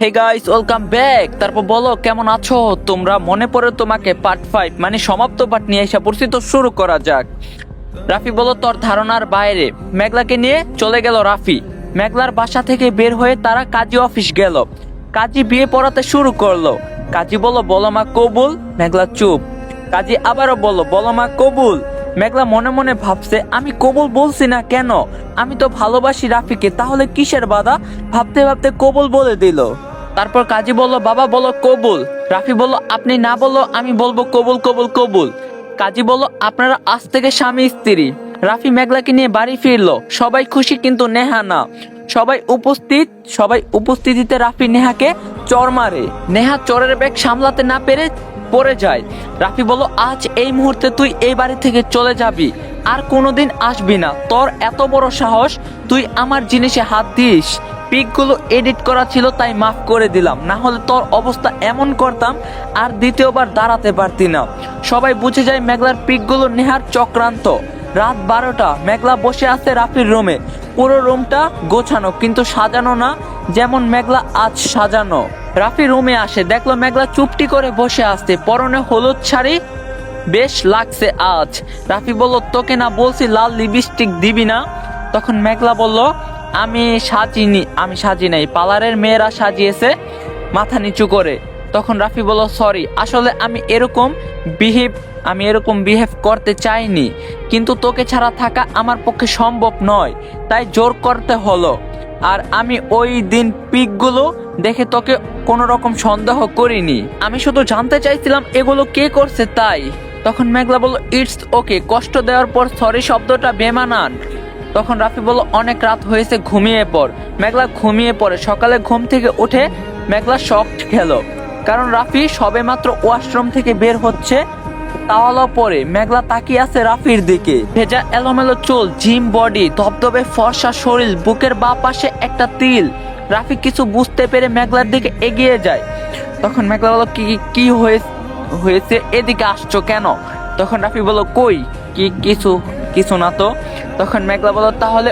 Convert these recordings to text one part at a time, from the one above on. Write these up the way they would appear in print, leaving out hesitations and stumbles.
Hey guys, welcome back. তারপর বলো কেমন আছো তোমরা। মনে পড়ে তোমাকে পার্ট 5 মানে সমাপ্ত পার্ট নিয়ে এসে পড়ছি, তো শুরু করা যাক। রাফি বলো তোর ধারণার বাইরে। মেঘলাকে নিয়ে চলে গেল রাফি। মেঘলার বাসা থেকে বের হয়ে তারা কাজী অফিস গেল। কাজী বিয়ে পড়াতে শুরু করলো। কাজী বলো মা কবুল। মেঘলা চুপ। কাজী আবারও বলো মা কবুল। মেঘলা মনে মনে ভাবছে, আমি কবুল বলছি না কেন? আমি তো ভালোবাসি রাফিকে, তাহলে কিসের বাধা? ভাবতে ভাবতে কবুল বলে দিল। তারপর কাজী বলল, বাবা বলো কবুল। রাফি বলল, আপনি না বললো আমি বলবো কবুল কবুল কবুল। কাজী বলল, আপনারা আজ থেকে স্বামী স্ত্রী। রাফি মেঘলাকে নিয়ে বাড়ি ফিরলো। সবাই খুশি, কিন্তু নেহা না। সবাই উপস্থিতিতে রাফি নেহাকে চর মারে। নেহা চরের ব্যাগ সামলাতে না পেরে পড়ে যায়। রাফি বলল, আজ এই মুহূর্তে তুই এই বাড়ি থেকে চলে যাবি, আর কোনোদিন আসবি না। তোর এত বড় সাহস, তুই আমার জিনিসে হাত দিস। পিকগুলো এডিট করা ছিল তাই মাফ করে দিলাম, না হলে তোর অবস্থা এমন করতাম আর দ্বিতীয়বার দাঁড়াতে পারতি না। সবাই বুঝে যায় মেঘলার পিকগুলো নেহার চক্রান্ত। রাত 12টা, মেঘলা বসে আছে রাফির রুমে। পুরো রুমটা গোছানো, কিন্তু সাজানো না যেমন মেঘলা আজ সাজানো। রাফি রুমে আসে, দেখলো মেঘলা চুপটি করে বসে আছে, পরনে হলুদ শাড়ি, বেশ লাগছে আজ। রাফি বলল, তোকে না বলছি লাল লিপস্টিক দিবি না? তখন মেঘলা বলল, আমি সাজি নাই, পার্লারের মেয়েরা সাজিয়েছে মাথা নিচু করে। তখন রাফি বলল, সরি, আসলে আমি এরকম বিহেভ করতে চাইনি, কিন্তু তোকে ছাড়া থাকা আমার পক্ষে সম্ভব নয়, তাই জোর করতে হলো। আর আমি ওই দিন পিকগুলো দেখে তোকে কোনো রকম সন্দেহ করিনি, আমি শুধু জানতে চাইছিলাম এগুলো কে করছে তাই। তখন মেঘলা বলল, ইটস ওকে, কষ্ট দেওয়ার পর সরি শব্দটা বেমানান। তখন রাফি বলল, অনেক রাত হয়েছে, ঘুমিয়ে পড়। মেঘলা ঘুমিয়ে পড়ে। সকালে ঘুম থেকে উঠে মেঘলা শকড খেলো, কারণ রাফি সবেমাত্র ওয়াশরুম থেকে বের হচ্ছে। তাওয়ালা পরে মেঘলা তাকিয়ে আছে রাফির দিকে। ভেজা এলোমেলো চুল, জিম বডি, ধবধবে ফর্সা শরীর, বুকের বাঁ পাশে একটা তিল। রাফি কিছু বুঝতে পেরে মেঘলার দিকে এগিয়ে যায়। তখন মেঘলা বলল, কি হয়েছে, এদিকে আসছো কেন? তখন রাফি বলল, কই কিছু না তো। তখন মেঘলা বলল, তাহলে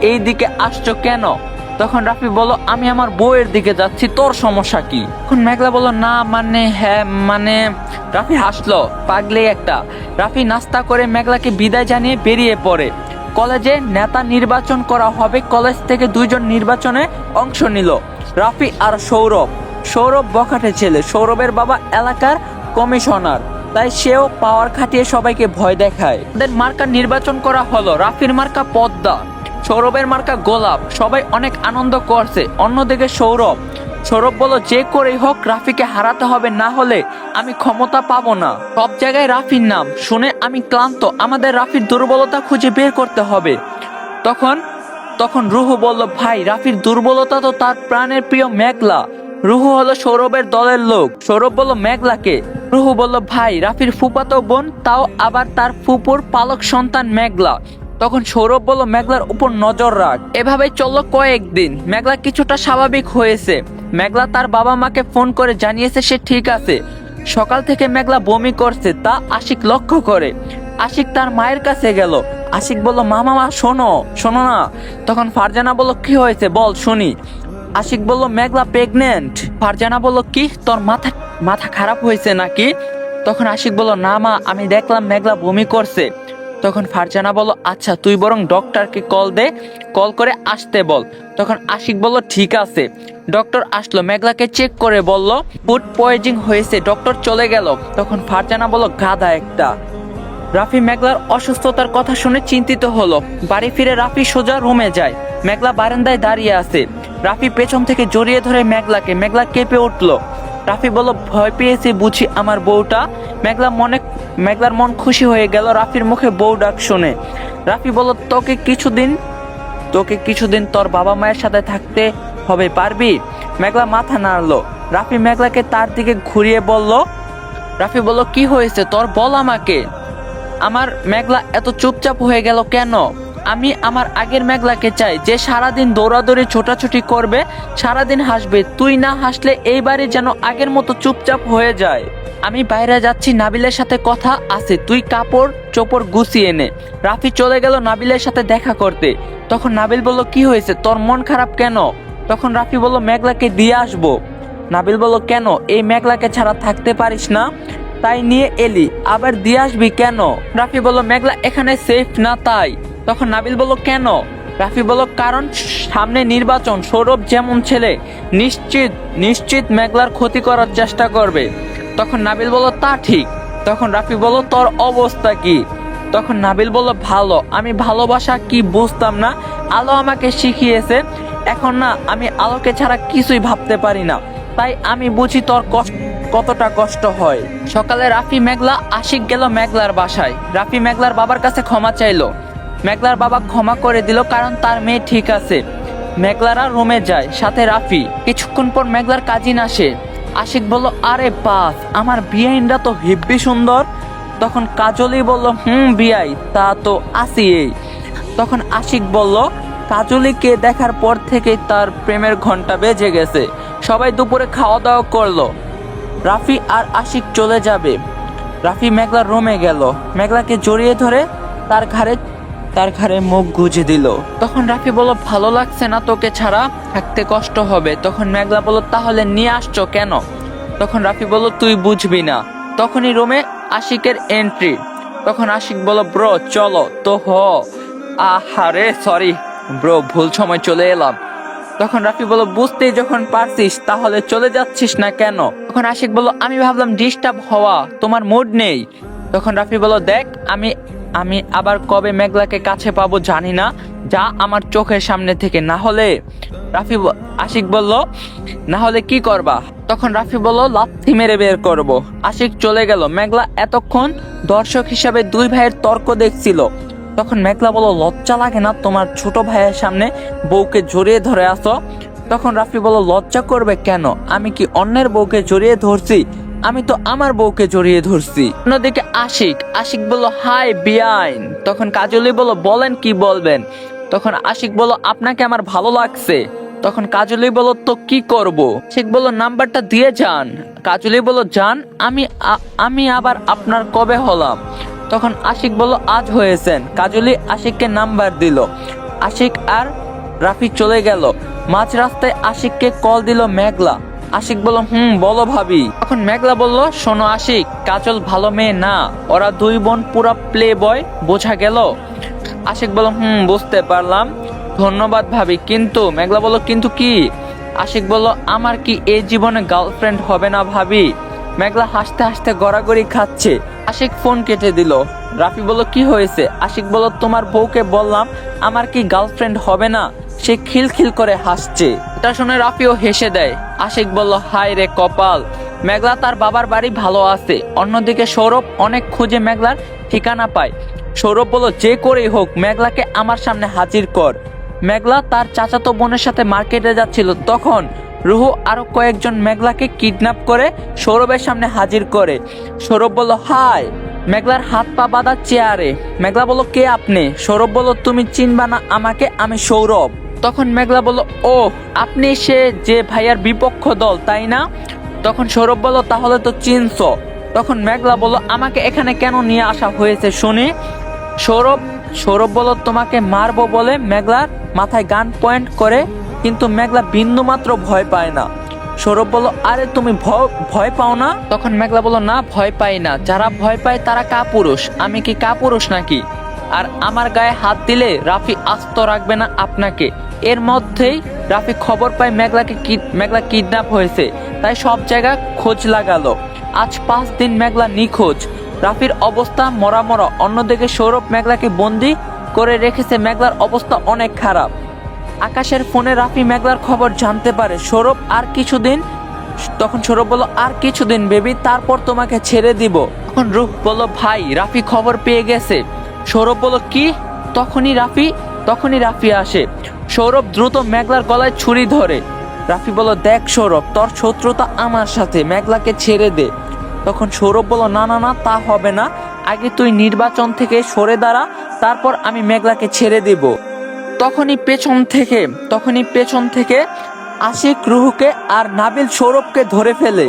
এই দিকে আসছো কেন? তখন রাফি বলল, আমি আমার বউয়ের দিকে যাচ্ছি, তোর সমস্যা কি? তখন মেঘলা বলল, না মানে হ্যাঁ মানে। রাফি হাসলো, পাগলি একটা। রাফি নাস্তা করে মেঘলাকে বিদায় জানিয়ে বেরিয়ে পড়ে। কলেজে নেতা নির্বাচন করা হবে। কলেজ থেকে 2 জন নির্বাচনে অংশ নিল, রাফি আর সৌরভ বখাটে ছেলে। সৌরভের বাবা এলাকার কমিশনার, তাই সেও পাওয়ার খাটিয়ে সবাইকে ভয় দেখায়। তাদের মার্কা নির্বাচন করা হলো। রাফির মার্কা পদ্মা, সৌরভের মার্কা গোলাপ। সবাই অনেক আনন্দ করছে। অন্যদিকে সৌরভ বলল, যে করেই হোক রাফিকে হারাতে হবে, না হলে আমি ক্ষমতা পাবো না। সব জায়গায় রাফির নাম শুনে আমি ক্লান্ত, আমাদের রাফির দুর্বলতা খুঁজে বের করতে হবে। তখন রুহু বলল, ভাই রাফির দুর্বলতা তো তার প্রাণের প্রিয় মেঘলা। রুহু হলো সৌরভের দলের লোক। সৌরভ বলল, মেঘলাকে? রুহু বলল, ভাই রাফির ফুফাতো বোন, তাও আবার তার ফুপুর পালক সন্তান মেঘলা। তখন সৌরভ বলল, মেঘলার উপর নজর রাখ। এভাবে চললো কয়েকদিন। মেঘলা কিছুটা স্বাভাবিক হয়েছে। মেঘলা তার বাবা মাকে ফোন করে জানিয়েছে সে ঠিক আছে। সকাল থেকে মেঘলা বমি করছে, তা আশিক লক্ষ্য করে। আশিক তার মায়ের কাছে গেল। আশিক বলল, মা শোনো না। তখন ফারজানা বলল, কি হয়েছে বল শুনি। আশিক বলল, মেঘলা প্রেগনেন্ট। ফারজানা বলল, কি তোর মাথা খারাপ হয়েছে নাকি? তখন আশিক বলল, না মা, আমি দেখলাম মেঘলা বমি করছে। তখন ফারজানা বলল, আচ্ছা তুই বরং ডক্টরকে কল করে আসতে বল। তখন আশিক বলল, ঠিক আছে। ডক্টর আসলো, মেঘলাকে চেক করে বলল ফুড পয়জনিং হয়েছে। ডক্টর চলে গেল। তখন ফারজানা বলল, গাধা একটা। রাফি মেঘলার অসুস্থতার কথা শুনে চিন্তিত হলো। বাড়ি ফিরে রাফি সোজা রুমে যায়। মেঘলা বারান্দায় দাঁড়িয়ে আছে। রাফি পেছন থেকে জড়িয়ে ধরে মেঘলাকে। মেঘলা কেঁপে উঠল। রাফি বলল, ভয় পেয়েছি বুঝি আমার বউটা? মেঘলার মন খুশি হয়ে গেল রাফির মুখে বউ ডাক শুনে। রাফি বলল, তোকে কিছুদিন তোর বাবা মায়ের সাথে থাকতে হবে, পারবি? মেঘলা মাথা নাড়লো। রাফি মেঘলাকে তার দিকে ঘুরিয়ে বলল, রাফি বলল, কি হয়েছে তোর, বল আমাকে। আমার মেঘলা এত চুপচাপ হয়ে গেল কেন? আমি আমার আগের মেঘলাকে চাই, যে সারাদিন দৌড়াদৌড়ি ছোটাছুটি করবে, সারাদিন হাসবে। তুই না হাসলে এই বাড়ি যেন আগের মতো চুপচাপ হয়ে যায়। আমি বাইরে যাচ্ছি, নাবিলের সাথে কথা আছে, তুই কাপড় চোপড় গুছিয়ে নে। রাফি চলে গেল নাবিলের সাথে দেখা করতে। তখন নাবিল বলল, কি হয়েছে তোর, মন খারাপ কেন? তখন রাফি বলল মেঘলাকে দিয়ে আসবো। নাবিল বলল কেন, এই মেঘলাকে ছাড়া থাকতে পারিস না? তাই নিয়ে এলি, আবার দিয়ে আসবি কেন? রাফি বলল মেঘলা এখানে সেফ না তাই। তখন নাবিল বলল কেন? রাফি বলল কারণ সামনে নির্বাচন, সৌরভ যেমন ছেলে নিশ্চিত নিশ্চিত মেঘলার ক্ষতি করার চেষ্টা করবে। তখন নাবিল বলল তা ঠিক। তখন রাফি বলল তোর অবস্থা কি? তখন নাবিল বলল ভালো, আমি ভালোবাসা কি বুঝতাম না, আলো আমাকে শিখিয়েছে। এখন না আমি আলোকে ছাড়া কিছুই ভাবতে পারি না, তাই আমি বুঝি তোর কতটা কষ্ট হয়। সকালে রাফি মেঘলা আশিক গেল মেঘলার বাসায়। রাফি মেঘলার বাবার কাছে ক্ষমা চাইলো। মেঘলার বাবা ক্ষমা করে দিল কারণ তার মেয়ে ঠিক আছে। মেঘলারা রুমে যায়, সাথে রাফি। কিছুক্ষণ পর মেঘলার কাজিন আসে। আশিক বলল আরে বাস, আমার বিয়াইনরা তো হেব্বি সুন্দর। তখন কাজলি বলল বিয়াই তা তো আসি এই। তখন আশিক বলল কাজলিকে দেখার পর থেকেই তার প্রেমের ঘন্টা বেজে গেছে। সবাই দুপুরে খাওয়া দাওয়া করলো। রাফি আর আশিক চলে যাবে। রাফি মেঘলার রুমে গেল, মেঘলাকে জড়িয়ে ধরে তার ঘাড়ে মুখ গুজে দিল। তখন রাফি বলল ভালো লাগছে না তোকে ছাড়া, থাকতে কষ্ট হবে। তখন মেঘলা বলল তাহলে নিয়ে আসছো কেন? তখন রাফি বলল তুই বুঝবি না। তখনই রুমে আশিকের এন্ট্রি। তখন আশিক বলল ব্রো চলো তো। আহারে সরি ব্রো, ভুল সময় চলে এলাম। তখন রাফি বলল বুঝতেই যখন পারছিস তাহলে চলে যাচ্ছিস না কেন? তখন আশিক বলল আমি ভাবলাম ডিস্টার্ব হওয়া, তোমার মুড নেই। তখন রাফি বলল দেখ আমি আমি আবার কবে মেঘলাকে কাছে পাবো জানি না, যা আমার চোখের সামনে থেকে, না হলে। আশিক বলল না হলে কি করবা? তখন রাফি বলল লাথি মেরে বের করব। আশিক চলে গেল। মেঘলা এতক্ষণ দর্শক হিসাবে দুই ভাইয়ের তর্ক দেখছিল। তখন মেঘলা বলল লজ্জা লাগে না তোমার ছোট ভাইয়ের সামনে বউকে জড়িয়ে ধরে আসো? তখন রাফি বলল লজ্জা করবে কেন, আমি কি অন্যের বউকে জড়িয়ে ধরছি? আমি তো আমার বউকে জড়িয়ে ধরছি। অন্যদিকে আশিক বলল হাই বিয়াইন। তখন কাজলি বলল বলেন কি বলবেন? তখন আশিক বলল আপনাকে আমার ভালো লাগছে। তখন কাজলি বলল তো কি করব? আশিক বলল নাম্বারটা দিয়ে যান। কাজলি বলল যান, আমি আবার আপনার কবে হলাম? তখন আশিক বলল আজ হয়েছেন। কাজলি আশিককে নাম্বার দিল। আশিক আর রাফি চলে গেল। মাঝ রাস্তায় আশিককে কল দিল মেঘলা। আশিক বলল বলো ভাবি। তখন মেঘলা বলল শোনো আশিক, কাজল ভালো মেয়ে না, ওরা দুই বোন পুরা প্লে বয়, বোঝা গেল? আশিক বলল বুঝতে পারলাম, ধন্যবাদ ভাবি। কিন্তু মেঘলা বলল কিন্তু কি? আশিক বলল আমার কি এই জীবনে গার্লফ্রেন্ড হবে না ভাবি? মেঘলা হাসতে হাসতে গড়াগড়ি খাচ্ছে। আশিক ফোন কেটে দিল। রাফি বলল কি হয়েছে? আশিক বলল তোমার বউকে বললাম আমার কি গার্লফ্রেন্ড হবে না, সে খিলখিল করে হাসছে। এটা শুনে রাফিও হেসে দেয়। আশিক বলল হায় রে কপাল, মেঘলা তার বাবার বাড়ি ভালো আছে। অন্যদিকে সৌরভ অনেক খুঁজে মেঘলার ঠিকানা পায়। সৌরভ বলল যে করেই হোক মেঘলাকে আমার সামনে হাজির কর। মেঘলা তার চাচাতো বোনের সাথে মার্কেটে যাচ্ছিল, তখন রুহু আরো কয়েকজন মেঘলাকে কিডন্যাপ করে সৌরভের সামনে হাজির করে। সৌরভ বলল হাই। মেঘলার হাত পা বাঁধা চেয়ারে। মেঘলা বলল কে আপনি? সৌরভ বলল তুমি চিনবা না আমাকে, আমি সৌরভ। তখন মেঘলা বলল ও আপনি সে যে ভাইয়ার বিপক্ষ দল তাই না? তখন সৌরভ বলল তাহলে তো চিনছ। তখন মেঘলা বলল আমাকে এখানে কেন নিয়ে আসা হয়েছে শুনি? সৌরভ বলল তোমাকে মারবো বলে মেঘলার মাথায় গান পয়েন্ট করে, কিন্তু মেঘলা বিন্দু মাত্র ভয় পায় না। সৌরভ বলল আরে তুমি ভয় পাও না? তখন মেঘলা বলল না ভয় পাই না, যারা ভয় পায় তারা কাপুরুষ, আমি কি কাপুরুষ নাকি? আর আমার গায়ে হাত দিলে রাফি আস্ত রাখবে না আপনাকে। এর মধ্যেই রাফি খবর পায় মেঘলা কিডন্যাপ হয়েছে, তাই সব জায়গা খোঁজ লাগালো। আজ 5 দিন মেঘলা নিখোঁজ। রাফির অবস্থা মরা। অন্যদিকে সৌরভ মেঘলাকে বন্দি করে রেখেছে। মেঘলার অবস্থা অনেক খারাপ। আকাশের ফোনে রাফি মেঘলার খবর জানতে পারে। তখন সৌরভ বলল আর কিছুদিন বেবি, তারপর তোমাকে ছেড়ে দিব। তখন রূপ বলল ভাই রাফি খবর পেয়ে গেছে। সৌরভ বলল কি? তখনই রাফি আসে। সৌরভ দ্রুত মেঘলার গলায় ছুরি ধরে। রাফি বলল দেখ সৌরভ, তোর শত্রুতা আমার সাথে, মেঘলাকে ছেড়ে দে। তখন সৌরভ বলল না না না, তা হবে না, আগে তুই নির্বাচন থেকে সরে দাঁড়া, তারপর আমি মেঘলাকে ছেড়ে দিব। তখনই পেছন থেকে আশিক রুহুকে আর নাবিল সৌরভকে ধরে ফেলে।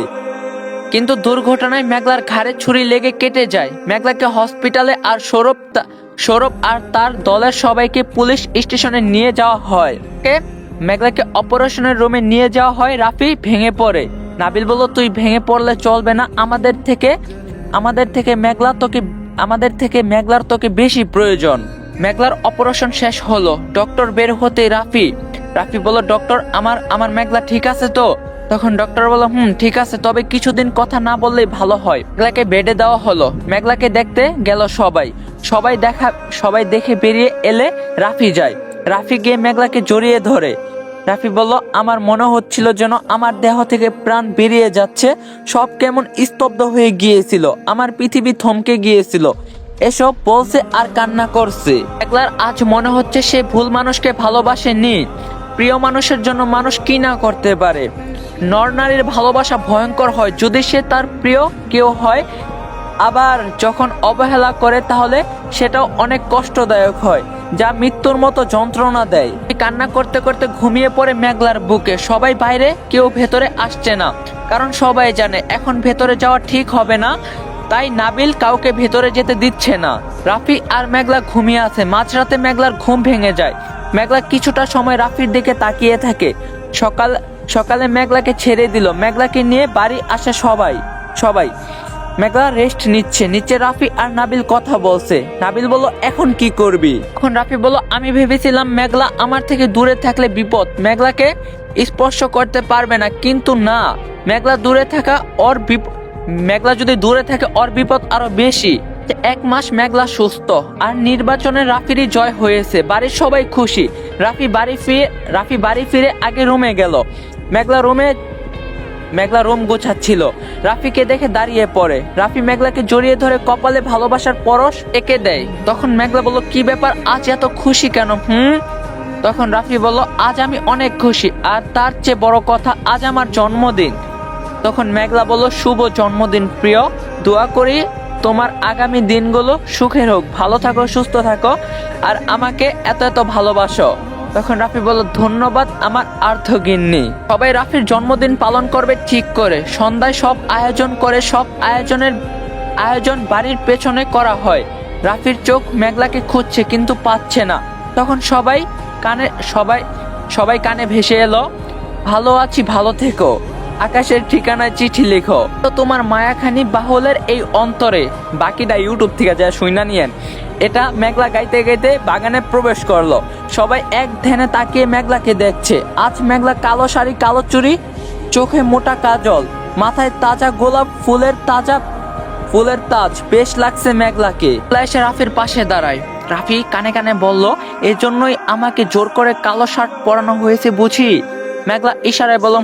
কিন্তু দুর্ঘটনায় মেঘলার ঘাড়ে ছুরি লেগে কেটে যায়। মেঘলাকে হসপিটালে আর সৌরভ আর তার দলের সবাইকে পুলিশ স্টেশনে নিয়ে যাওয়া হয়। মেঘলাকে অপারেশনের রুমে নিয়ে যাওয়া হয়। রাফি ভেঙে পড়ে। নাবিল বলল, তুই ভেঙে পড়লে চলবে না, আমাদের থেকে মেঘলার তোকে বেশি প্রয়োজন। মেঘলার অপারেশন শেষ হলো, ডক্টর বের হতে রাফি বলল, ডক্টর আমার মেঘলা ঠিক আছে তো? তখন ডক্টর বলল, ঠিক আছে, তবে কিছুদিন কথা না বললেই ভালো হয়। মেঘলাকে বেডে দেওয়া হলো। মেঘলাকে দেখতে গেল সবাই দেখে বেরিয়ে এলে রাফি যায়। রাফি গিয়ে মেঘলাকে জড়িয়ে ধরে। রাফি বলল, আমার মনে হচ্ছিল যেন আমার দেহ থেকে প্রাণ বেরিয়ে যাচ্ছে, সব কেমন স্তব্ধ হয়ে গিয়েছিল, আমার পৃথিবী থমকে গিয়েছিল। এসব বলছে আর কান্না করছে। মেঘলার আজ মনে হচ্ছে সে ভুল মানুষকে ভালোবাসেনি। প্রিয় মানুষের জন্য মানুষ কি না করতে পারে। নরনারীর ভালোবাসা ভয়ঙ্কর হয় যদি সে তার প্রিয় কেউ হয়, আবার যখন অবহেলা করে তাহলে সেটাও অনেক কষ্টদায়ক হয়, যা মৃত্যুর মতো যন্ত্রণা দেয়। কান্না করতে করতে ঘুমিয়ে পড়ে মেঘলার বুকে। সবাই বাইরে, কেউ ভেতরে আসছে না, কারণ সবাই জানে এখন ভেতরে যাওয়া ঠিক হবে না, তাই নাবিল কাউকে ভেতরে যেতে দিচ্ছে না। রাফি আর মেঘলা ঘুমিয়ে আছে। মাঝরাতে মেঘলার ঘুম ভেঙে যায়। মেঘলা কিছুটা সময় রাফির দিকে তাকিয়ে থাকে। সকালে মেঘলাকে ছেড়ে দিল। মেঘলাকে নিয়ে বাড়ি আসে সবাই। মেঘলা রেস্ট নিচে রাফি আর নাবিল কথা বলছে। নাবিল বলল, এখন কি করবি? এখন রাফি বলল, আমি ভেবেছিলাম মেঘলা আমার থেকে দূরে থাকলে বিপদ, মেঘলাকে স্পর্শ করতে পারবে না, কিন্তু না, মেঘলা যদি দূরে থাকে ওর বিপদ আরো বেশি। 1 মাস মেঘলা সুস্থ, আর নির্বাচনে রাফিরই জয় হয়েছে। বাড়ির সবাই খুশি। রাফি বাড়ি ফিরে আগে রুমে গেল। মেঘলা রুম গোছাচ্ছিল। রাফিকে দেখে দাঁড়িয়ে পড়ে। রাফি মেঘলাকে জড়িয়ে ধরে কপালে ভালোবাসার পরশ এঁকে দেয়। তখন মেঘলা বলল, কি ব্যাপার, আজ এত খুশি কেন? তখন রাফি বলল, আজ আমি অনেক খুশি, আর তার চেয়ে বড় কথা, আজ আমার জন্মদিন। তখন মেঘলা বলল, শুভ জন্মদিন প্রিয়, দোয়া করি তোমার আগামী দিনগুলো সুখের হোক, ভালো থাকো, সুস্থ থাকো, আর আমাকে এত ভালোবাসো। তখন রাফি বলল, ধন্যবাদ আমার আর্থগিন্নি। সবাই রাফির জন্মদিন পালন করবে ঠিক করে। সন্ধ্যায় সব আয়োজন করে। সব আয়োজন বাড়ির পেছনে করা হয়। রাফির চোখ মেঘলাকে খুঁজছে কিন্তু পাচ্ছে না। তখন সবাই কানে ভেসে এলো, ভালো আছি, ভালো থেকো, আকাশের ঠিকানায় চিঠি লেখো, তো তোমার মায়াখানি বাহুলের এই অন্তরে। বাকিটা ইউটিউব থেকে যা শুইনা নিয়েন। এটা মেঘলা গাইতে গাইতে বাগানে প্রবেশ করলো। সবাই এক ধ্যানে তাকিয়ে মেঘলাকে দেখছে। আজ মেঘলা কালো শাড়ি, কালো চুড়ি, চোখে মোটা কাজল, মাথায় তাজা গোলাপ ফুলের তাজ, বেশ লাগছে মেঘলাকে। এসে রাফির পাশে দাঁড়ায়। রাফি কানে কানে বলল, এজন্যই আমাকে জোর করে কালো শার্ট পরানো হয়েছে বুঝি? মেঘলা ইশারায় বলল,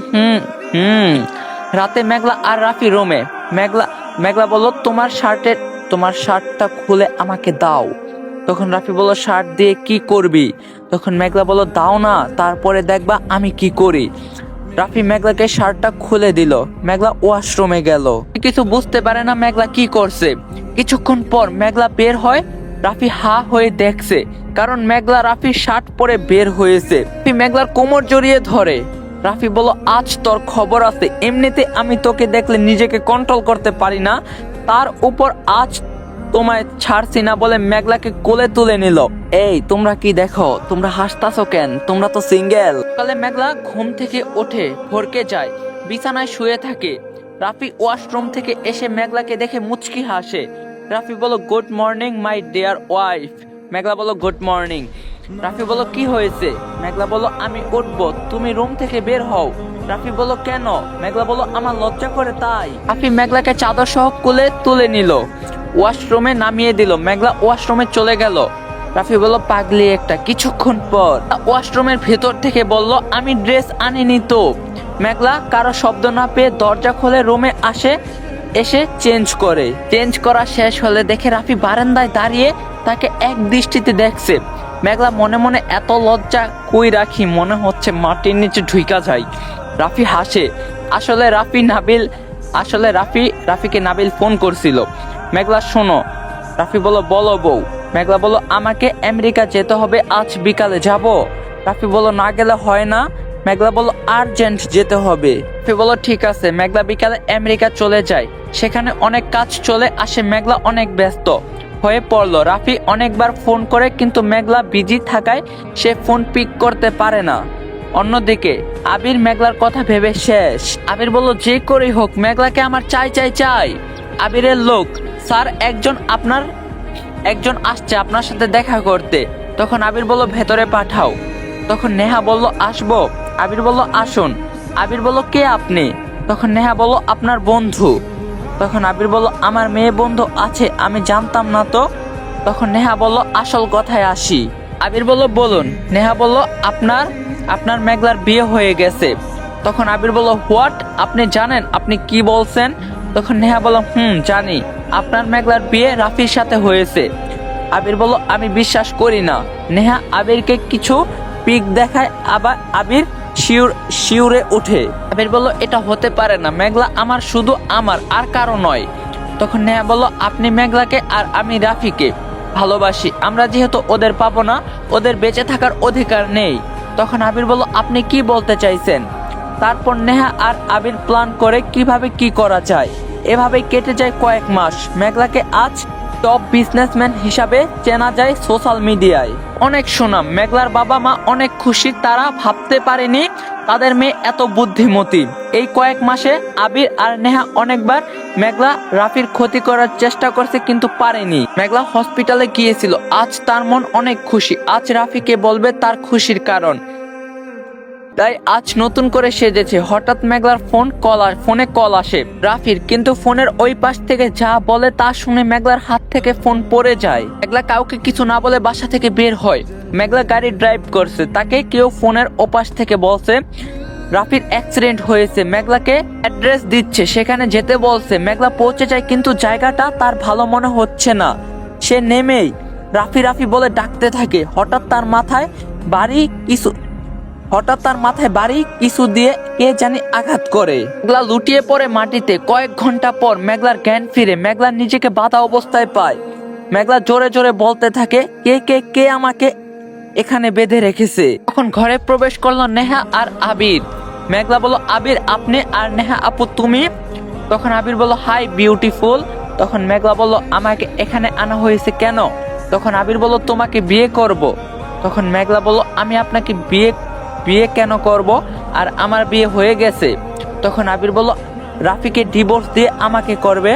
রাতে মেঘলা আর রাফি রুমে। মেঘলা বলল, তোমার শার্টটা খুলে আমাকে দাও। তখন রাফি বলল, শার্ট দিয়ে কি করবি? তখন মেঘলা বলল, দাও না, তারপরে দেখবা আমি কি করি। রাফি মেঘলাকে শার্টটা খুলে দিল। মেঘলা ওয়াশরুমে গেল। কিছু বুঝতে পারে না মেঘলা কি করছে। কিছুক্ষণ পর মেঘলা বের হয়। রাফি হা হয়ে দেখছে, কারণ মেঘলা রাফির শার্ট পরে বের হয়েছে। রাফি মেঘলার কোমর জড়িয়ে ধরে। রাফি বলল, আজ তোর খবর আছে, এমনিতে আমি তোকে দেখলে নিজেকে কন্ট্রোল করতে পারি না, তার উপর আজ তোমায় ছাড়ছি না বলে মেঘলাকে কোলে তুলে নিল। এই তোমরা কি দেখো, তোমরা হাসতাছো কেন? তোমরা তো সিঙ্গেল। সকালে মেঘলা ঘুম থেকে ওঠে, ভরকে যায়, বিছানায় শুয়ে থাকে। রাফি ওয়াশরুম থেকে এসে মেঘলাকে দেখে মুচকি হাসে। রাফি বলল, good morning my dear wife. Meghla বলল, গুড মর্নিং। রাফি বলল, কি হয়েছে? মেঘলা বলল, আমি উঠবো, তুমি রুম থেকে বের হও। রাফি বলল, কেন? মেঘলা বলল, আমার লজ্জা করে তাই। রাফি মেঘলাকে চাদর সহ কোলে তুলে নিল, ওয়াশরুমে নামিয়ে দিল। মেঘলা ওয়াশরুমে চলে গেল। রাফি বলল, পাগলি একটা। কিছুক্ষণ পর ওয়াশরুমের ভেতর থেকে বলল, আমি ড্রেস আনিনি তো। মেঘলা কারো শব্দ না পেয়ে দরজা খুলে রুমে এসে চেঞ্জ করা শেষ হলে দেখে রাফি বারান্দায় দাঁড়িয়ে তাকে এক দৃষ্টিতে দেখছে। মেঘলা মনে মনে, এত লজ্জা কই রাখি, মনে হচ্ছে মাটির নিচে ঢুইকা যায়। রাফি হাসে। আসলে রাফিকে নাবিল ফোন করছিল। মেঘলা, শোনো। রাফি বলল, বলো বউ। মেঘলা বলল, আমাকে আমেরিকা যেতে হবে, আজ বিকালে যাব। রাফি বলল, না গেলে হয় না। মেঘলা বলল, আর্জেন্ট যেতে হবে। রাফি বলল, ঠিক আছে। মেঘলা বিকালে আমেরিকা চলে যায়। সেখানে অনেক কাজ চলে আসে। মেঘলা অনেক ব্যস্ত হয়ে পড়লো। রাফি অনেকবার ফোন করে, কিন্তু মেঘলা বিজি থাকায় সে ফোন পিক করতে পারে না। অন্যদিকে আবির মেঘলার কথা ভেবে শেষ। আবির বলল যে করেই হোক মেঘলাকে আমার চাই চাই চাই। আবিরের লোক, স্যার একজন আসছে আপনার সাথে দেখা করতে। তখন আবির বলল ভেতরে পাঠাও। তখন নেহা বলল আসবো। আবির বলল আসুন। আবির বলল কে আপনি? তখন নেহা বলল আপনার বন্ধু। তখন আবির বলল আমার মেয়ে বন্ধু আছে, আমি জানতাম না তো। তখন নেহা বলল আসল কথায় আসি। আবির বলল বলুন। নেহা বলল আপনার মেঘলার বিয়ে হয়ে গেছে। তখন আবির বলল হোয়াট, আপনি জানেন আপনি কি বলছেন? তখন নেহা বলল জানি, আপনার মেঘলার বিয়ে রাফির সাথে হয়েছে। আবির বলল আমি বিশ্বাস করি না। নেহা আবিরকে কিছু পিক দেখায়, আবার আবির শিউরে ওঠে। আবির বলল এটা হতে পারে না, মেঘলা আমার, শুধু আমার, আর কারো নয়। তখন নেহা বলল আপনি মেঘলাকে আর আমি রাফিকে ভালোবাসি, আমরা যেহেতু ওদের পাবো না, ওদের বেঁচে থাকার অধিকার নেই। তখন আবির বলল আপনি কি বলতে চাইছেন? তারপর নেহা আর আবির প্ল্যান করে কিভাবে কি করা যায়। এভাবে কেটে যায় কয়েক মাস। মেঘলাকে আজ টপ বিজনেসম্যান হিসাবে চেনা যায় সোশ্যাল মিডিয়ায়। অনেক সুনাম, মেঘলার বাবা মা অনেক খুশি, তারা ভাবতে পারেনি তাদের মেয়ে এত বুদ্ধিমতী। এই কয়েক মাসে আবির আর নেহা অনেকবার মেঘলা রাফির ক্ষতি করার চেষ্টা করছে কিন্তু পারেনি। মেঘলা হসপিটালে গিয়েছিল, আজ তার মন অনেক খুশি। আজ রাফিকে বলবে তার খুশির কারণ, তাই আজ নতুন করে সেজেছে। হঠাৎ মেঘলার ফোনে কল আসে রাফির, কিন্তু ফোনের ওই পাশ থেকে যা বলে তা শুনে মেঘলার হাত থেকে ফোন পড়ে যায়। মেঘলা কাউকে কিছু না বলে বাসা থেকে বের হয়। মেঘলা গাড়ি ড্রাইভ করছে, তাকে কেউ ফোনের ওপাশ থেকে বলছে রাফির অ্যাক্সিডেন্ট হয়েছে। মেঘলাকে অ্যাড্রেস দিচ্ছে, সেখানে যেতে বলছে। মেঘলা পৌঁছে যায় কিন্তু জায়গাটা তার ভালো মনে হচ্ছে না। সে নেমেই রাফি রাফি বলে ডাকতে থাকে। হঠাৎ তার মাথায় বাড়ি কিছু দিয়ে কে জানি আঘাত করে। মেঘলা লুটিয়ে পড়ে মাটিতে। কয়েক ঘন্টা পর মেঘলার জ্ঞান ফিরে। মেঘলা নিজেকে বাধা অবস্থায় পায়। মেঘলা জোরে জোরে বলতে থাকে কে আমাকে এখানে বেঁধে রেখেছে। তখন ঘরে প্রবেশ করলো নেহা আর আবির। মেঘলা বলল আবির আপনি, আর নেহা আপু তুমি? তখন আবির বলল হাই বিউটিফুল। তখন মেঘলা বলল আমাকে এখানে আনা হয়েছে কেন? তখন আবির বলল তোমাকে বিয়ে করব। তখন মেঘলা বলল আমি আপনাকে বিয়ে কেন করব, আর আমার বিয়ে হয়ে গেছে। তখন আবির বলল রাফিকে ডিভোর্স দিয়ে আমাকে করবে।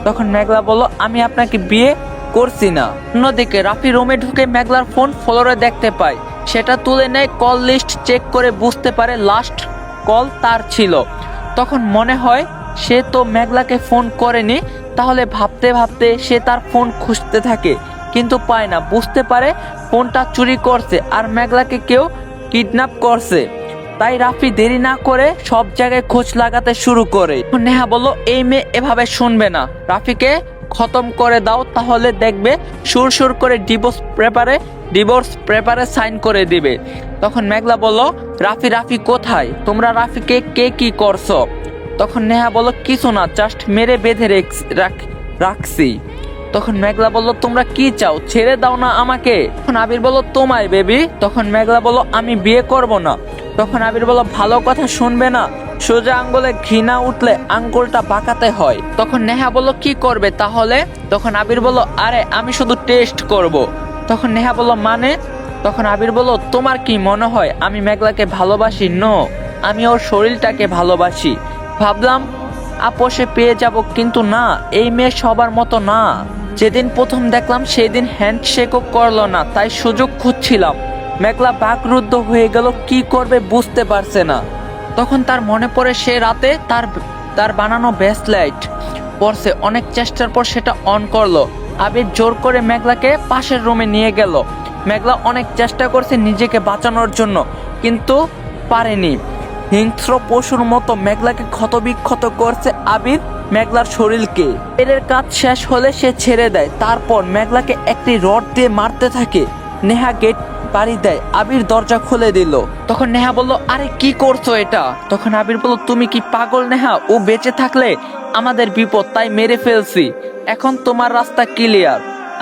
তখন মেঘলা বলল আমি আপনাকে বিয়ে করছি না। অন্যদিকে রাফি রুমে ঢুকে মেঘলার ফোন ফ্লোরে দেখতে পায়। সেটা তুলে নেয়, কল লিস্ট চেক করে বুঝতে পারে লাস্ট কল তার ছিল। তখন মনে হয় সে তো মেঘলাকে ফোন করেনি, তাহলে ভাবতে ভাবতে সে তার ফোন খুঁজতে থাকে কিন্তু পায় না। বুঝতে পারে ফোনটা চুরি করছে আর মেঘলাকে কেউ কিডন্যাপ করছে। তাই রাফি দেরি না করে সব জায়গায় খোঁজ লাগাতে শুরু করে। নেহা বলল এই মেয়ে এভাবে শুনবে না, রাফিকে খতম করে দাও, তাহলে দেখবে সুর করে ডিভোর্স পেপারে সাইন করে দিবে। তখন মেঘলা বলল রাফি কোথায়? তোমরা রাফিকে কে কি করছো? তখন নেহা বলল কিছু না, জাস্ট মেরে বেঁধে রাখছি। তখন মেঘলা বলল তোমরা কি চাও, ছেড়ে দাও না আমাকে। তখন আবির বলল তোমায় বেবি। তখন মেঘলা বলল আমি বিয়ে করব না। তখন আবির বলল ভালো কথা শুনবে না, সোজা আঙ্গুলে ঘৃণা উঠলে আঙ্গুলটা বাঁকাতে হয়। তখন নেহা বলল কি করবে তাহলে? তখন আবির বলল আরে আমি শুধু টেস্ট করব। তখন নেহা বলল মানে? তখন আবির বলল তোমার কি মনে হয় আমি মেঘলাকে ভালোবাসি? নো, আমি ওর শরীরটাকে ভালোবাসি। ভাবলাম আপোষে পেয়ে যাব, কিন্তু না, এই মেয়ে সবার মতো না। যেদিন প্রথম দেখলাম সেদিন হ্যান্ডশেকও করলো না, তাই সুযোগ খুঁজছিলাম। মেঘলা বাকরুদ্ধ হয়ে গেল, কি করবে বুঝতে পারছে না। তখন তার মনে পড়ে সে রাতে তার বানানো ব্রেসলেট পরছে। অনেক চেষ্টার পর সেটা অন করলো। আবির জোর করে মেঘলাকে পাশের রুমে নিয়ে গেল। মেঘলা অনেক চেষ্টা করছে নিজেকে বাঁচানোর জন্য, কিন্তু পারেনি। হিংস্র পশুর মতো মেঘলাকে ক্ষতবিক্ষত করছে আবির মেঘলার শরীরকে। এর কাজ শেষ হলে সে ছেড়ে দেয়। তারপর মেঘলাকে একটি রড দিয়ে মারতে থাকে। নেহা গেট বাড়ি দেয়, আবির দরজা খুলে দিল। তখন নেহা বলল আরে কি করছো এটা? তখন আবির বলল তুমি কি পাগল নেহা, ও বেঁচে থাকলে আমাদের বিপদ, তাই মেরে ফেলছি। এখন তোমার রাস্তা ক্লিয়ার।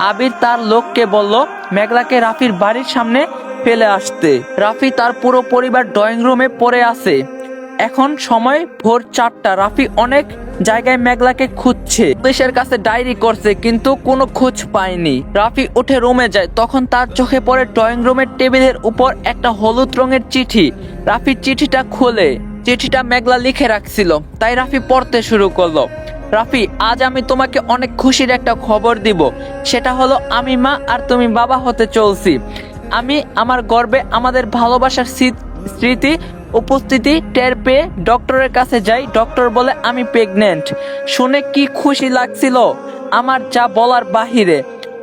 আবির তার লোককে বলল মেঘলাকে রাফির বাড়ির সামনে ফেলে আসতে। রাফি তার পুরো পরিবার ড্রয়িং রুমে পড়ে আছে। এখন সময় ভোর 4টা। রাফি অনেক জায়গায় মেঘলাকে খুঁজছে, পুলিশের কাছে ডায়েরি করছে কিন্তু কোনো খোঁজ পায়নি। রাফি উঠে রুমে যায়, তখন তার চোখে পড়ে ড্রয়িং রুমের টেবিলের উপর একটা হলুদ রঙের চিঠি। রাফি চিঠিটা খোলে, চিঠিটা মেঘলা লিখে রাখছিল, তাই রাফি পড়তে শুরু করলো। রাফি, আজ আমি তোমাকে অনেক খুশির একটা খবর দিব। সেটা হলো আমি মা আর তুমি বাবা হতে চলছি। আমি আমার গর্বে আমাদের ভালোবাসার স্মৃতি উপস্থিতি টের পেয়ে ডক্টরের কাছে যাই। ডক্টর বলে আমি প্রেগনেন্ট। শুনে কি খুশি লাগছিল আমার, যা বলার বাহিরে।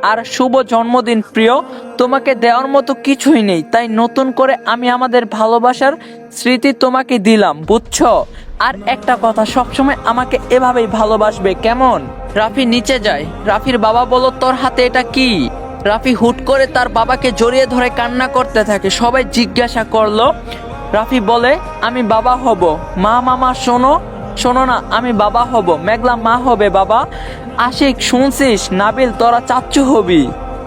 আর শুভ জন্মদিন প্রিয়, তোমাকে দেওয়ার মতো কিছুই নেই, তাই নতুন করে আমি আমাদের ভালোবাসার স্মৃতি তোমাকে দিলাম, বুঝছো? আর একটা কথা, সবসময় আমাকে এভাবেই ভালোবাসবে, কেমন? রাফি নিচে যায়। রাফির বাবা বলো, তোর হাতে এটা কি? রাফি হুট করে তার বাবাকে জড়িয়ে ধরে কান্না করতে থাকে। সবাই জিজ্ঞাসা করলো। রাফি বলে, আমি বাবা হব। মা, মামা শোনো, শোনো না, আমি বাবা হব। মেঘলা মা হবে বাবা। আশিক শুনছিস? নাবিল তোরা চাচ্চু হবি।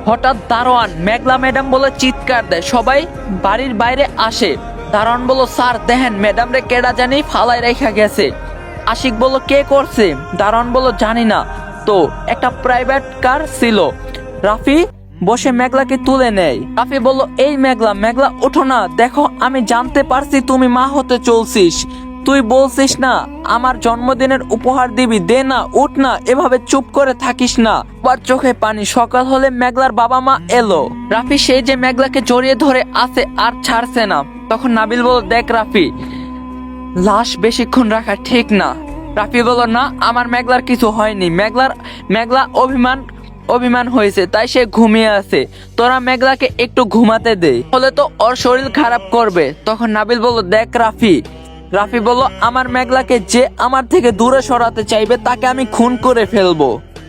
হঠাৎ দারোয়ান মেঘলা ম্যাডাম বলে চিৎকার দেয়। সবাই বাড়ির বাইরে আসে। দারোয়ান বলো, স্যার দেখেন ম্যাডাম রে কেডা জানি ফালাই রেখা গেছে। আশিক বলো, কে করছে? দারোয়ান বলো, জানি না তো, একটা প্রাইভেট কার ছিল। রাফি বসে মেঘলাকে তুলে নেয়। রাফি বলল, এই মেঘলা, মেঘলা ওঠো না, দেখো আমি জানতে পারছি তুমি মা হতে চলছিস। তুই বলছিস না আমার জন্মদিনের উপহার দিবি, দে না, উঠ না, এভাবে চুপ করে থাকিস না। আবার চোখে পানি। সকাল হলে মেঘলার বাবা মা এলো। রাফি সেই যে মেঘলাকে জড়িয়ে ধরে আছে আর ছাড়ছে না। তখন নাবিল বলল, দেখ রাফি, লাশ বেশিক্ষণ রাখা ঠিক না। রাফি বলল, না আমার মেঘলার কিছু হয়নি। মেঘলা অভিমান হয়েছে, তাই সে ঘুমিয়ে আছে। তোরা মেঘলাকে একটু ঘুমাতে দে, হলে তো ওর শরীর খারাপ করবে। তখন নাবিল বলল, দেখ রাফি বলল, আমার মেঘলাকে যে আমার থেকে দূরে সরাতে চাইবে তাকে আমি খুন করে ফেলবো।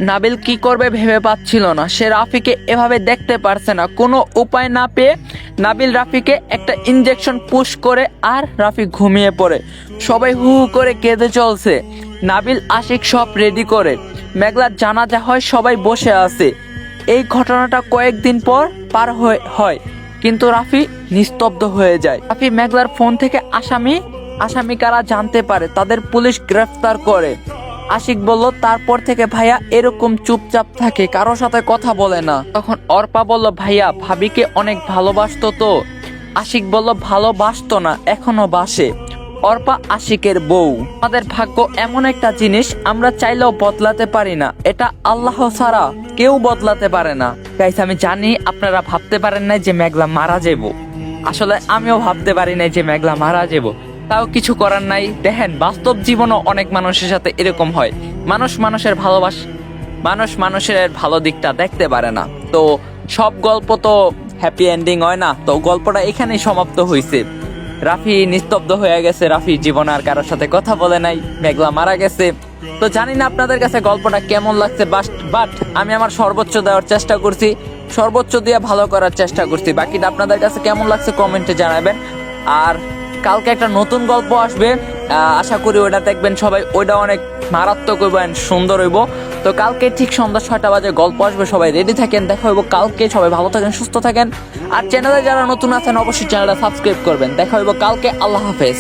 নাবিল কি করবে ভেবে পাচ্ছিল না। সে রাফিকে এভাবে দেখতে পারছে না। কোনো উপায় না পেয়ে নাবিল রাফিকে একটা ইনজেকশন পুশ করে আর রাফি ঘুমিয়ে পড়ে। সবাই হু হু করে কেঁদে চলছে। নাবিল আশিক সব রেডি করে। মেঘলার জানাজা হয়, সবাই বসে আছে। এই ঘটনাটা কয়েকদিন পর পার হয়, কিন্তু রাফি নিস্তব্ধ হয়ে যায়। রাফি মেঘলার ফোন থেকে আসামি কারা জানতে পারে, তাদের পুলিশ গ্রেফতার করে। আশিক বলল, তারপর থেকে ভাইয়া এরকম চুপচাপ থাকে, কারো সাথে কথা বলে না। তখন অর্পা বলল, ভাইয়া ভাবিকে অনেক ভালোবাসতো তো। আশিক বলল, ভালোবাসতো না, এখনো বাসে। অর্পা আশিকের বউ। আমাদের ভাগ্য এমন একটা জিনিস, আমরা চাইলেও বদলাতে পারি না। এটা আল্লাহ ছাড়া কেউ বদলাতে পারে না। গাইস, আমি জানি আপনারা ভাবতে পারেন না যে মেঘলা মারা যাব। আসলে আমিও ভাবতে পারি না যে মেঘলা মারা যাব। তাও কিছু করার নাই। দেখেন, বাস্তব জীবনও অনেক মানুষের সাথে এরকম হয়। মানুষ মানুষের ভালো দিকটা দেখতে পারে না। তো সব গল্প তো হ্যাপি এন্ডিং হয় না। তো গল্পটা এখানেই সমাপ্ত হয়েছে। রাফি নিস্তব্ধ হয়ে গেছে। রাফি জীবনে আর কারোর সাথে কথা বলে নাই। মেঘলা মারা গেছে। তো জানি না আপনাদের কাছে গল্পটা কেমন লাগছে, বাট আমি আমার সর্বোচ্চ দেওয়ার চেষ্টা করছি, সর্বোচ্চ দিয়ে ভালো করার চেষ্টা করছি। বাকিটা আপনাদের কাছে কেমন লাগছে কমেন্টে জানাবেন। আর কালকে একটা নতুন গল্প আসবে, আশা করি ওইটা দেখবেন সবাই। ওইটা অনেক মারাত্মক হইব, সুন্দর হইব। তো কালকে ঠিক সন্ধ্যা 6টা বাজে গল্প আসবে, সবাই রেডি থাকেন। দেখা হইব কালকে। সবাই ভালো থাকেন, সুস্থ থাকেন। আর চ্যানেলে যারা নতুন আছেন অবশ্যই চ্যানেলটা সাবস্ক্রাইব করবেন। দেখা হইব কালকে। আল্লাহ হাফেজ।